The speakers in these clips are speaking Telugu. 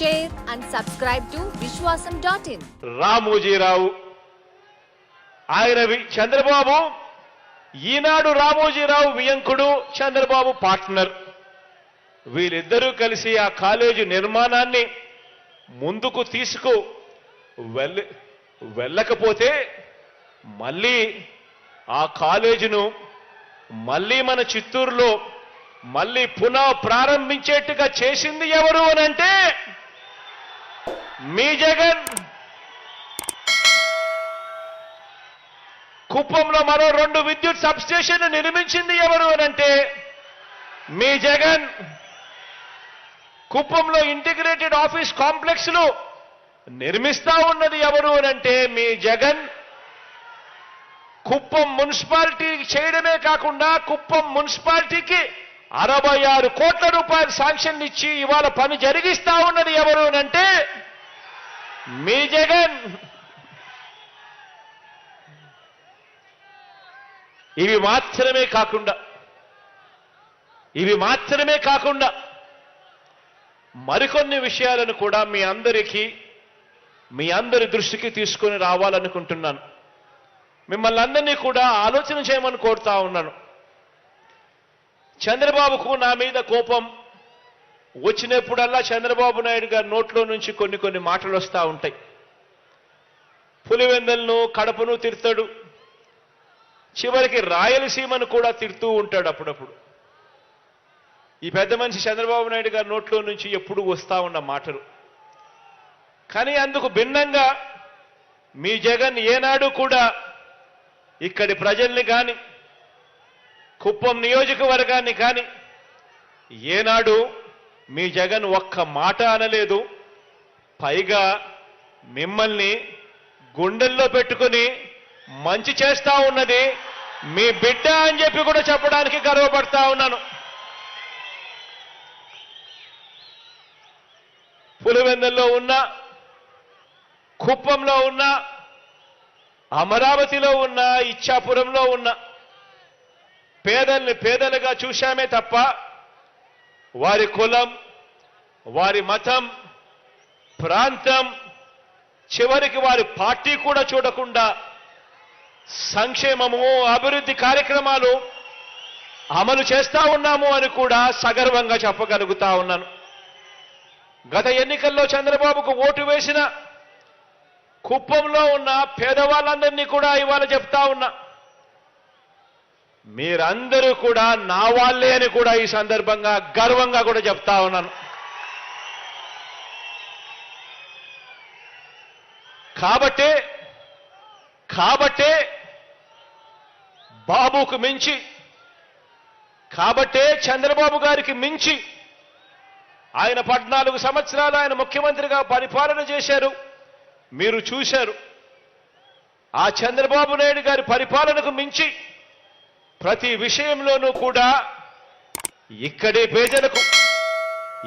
share and subscribe to Vishwasam.in. Ramoji Rao ఆయన చంద్రబాబు ఈనాడు రామోజీరావు వియంకుడు చంద్రబాబు పార్ట్నర్. వీరిద్దరూ కలిసి ఆ కాలేజీ నిర్మాణాన్ని ముందుకు తీసుకు వెళ్ళకపోతే మళ్ళీ ఆ కాలేజీను మళ్ళీ మన చిత్తూరులో మళ్ళీ పునః ప్రారంభించేట్టుగా చేసింది ఎవరు అనంటే మీ జగన్. కుప్పంలో మరో 2 విద్యుత్ సబ్స్టేషన్లు నిర్మించింది ఎవరు అనంటే మీ జగన్. కుప్పంలో ఇంటిగ్రేటెడ్ ఆఫీస్ కాంప్లెక్స్లు నిర్మిస్తా ఉన్నది ఎవరు అనంటే మీ జగన్. కుప్పం మున్సిపాలిటీ చేయడమే కాకుండా కుప్పం మున్సిపాలిటీకి 66 కోట్ల రూపాయలు శాంక్షన్ ఇచ్చి ఇవాళ పని జరిగిస్తా ఉన్నది ఎవరు అనంటే మీ జగన్. ఇవి మాత్రమే కాకుండా మరికొన్ని విషయాలను కూడా మీ అందరి దృష్టికి తీసుకొని రావాలనుకుంటున్నాను. మిమ్మల్ని అందరినీ కూడా ఆలోచన చేయమని కోరుతా ఉన్నాను. చంద్రబాబుకు నా మీద కోపం వచ్చినప్పుడల్లా చంద్రబాబు నాయుడు గారి నోట్లో నుంచి కొన్ని మాటలు వస్తూ ఉంటాయి. పులివెందలను కడపను తిడతాడు, చివరికి రాయలసీమను కూడా తిడుతూ ఉంటాడు అప్పుడప్పుడు. ఈ పెద్ద మనిషి చంద్రబాబు నాయుడు గారి నోట్లో నుంచి ఎప్పుడు వస్తూ ఉన్న మాటలు. కానీ అందుకు భిన్నంగా మీ జగన్ ఏనాడు కూడా ఇక్కడి ప్రజల్ని కానీ కుప్పం నియోజకవర్గాన్ని కానీ ఏనాడు మీ జగన్ ఒక్క మాట అనలేదు. పైగా మిమ్మల్ని గుండెల్లో పెట్టుకుని మంచి చేస్తా ఉన్నది మీ బిడ్డ అని చెప్పి కూడా చెప్పడానికి గర్వపడతా ఉన్నాను. పులివెందుల్లో ఉన్న, కుప్పంలో ఉన్న, అమరావతిలో ఉన్న, ఇచ్చాపురంలో ఉన్న పేదల్ని పేదలుగా చూశామే తప్ప వారి కులం, వారి మతం, ప్రాంతం, చివరికి వారి పార్టీ కూడా చూడకుండా సంక్షేమము, అభివృద్ధి కార్యక్రమాలు అమలు చేస్తా ఉన్నాము అని కూడా సగర్వంగా చెప్పగలుగుతా ఉన్నాను. గత ఎన్నికల్లో చంద్రబాబుకు ఓటు వేసిన కుప్పంలో ఉన్న పేదవాళ్ళందరినీ కూడా ఇవాళ చెప్తా ఉన్నా, మీరందరూ కూడా నా వాళ్ళే అని కూడా ఈ సందర్భంగా గర్వంగా కూడా చెప్తా ఉన్నాను. కాబట్టే బాబుకు మించి, కాబట్టే చంద్రబాబు గారికి మించి ఆయన 14 సంవత్సరాలు ఆయన ముఖ్యమంత్రిగా పరిపాలన చేశారు. మీరు చూశారు. ఆ చంద్రబాబు నాయుడు గారి పరిపాలనకు మించి ప్రతి విషయంలోనూ కూడా ఇక్కడి పేదలకు,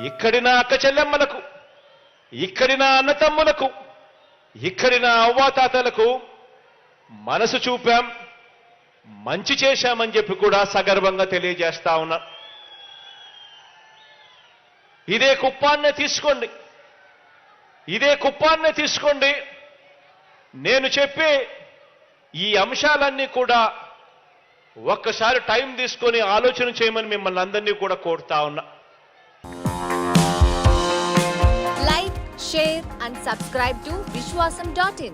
ఇక్కడి నా అక్క చెల్లెమ్మలకు, ఇక్కడి నా అన్నతమ్ములకు, ఇక్కడి నా అవ్వాతాతలకు మనసు చూపాం, మంచి చేశామని చెప్పి కూడా సగర్వంగా తెలియజేస్తా ఉన్నా. ఇదే కుప్పాన్నే తీసుకోండి. నేను చెప్పే ఈ అంశాలన్నీ కూడా ఒక్కసారి టైం తీసుకొని ఆలోచన చేయమని మిమ్మల్ని అందరినీ కూడా కోరుతా ఉన్నా. Like, share and subscribe to Vishwasam.in.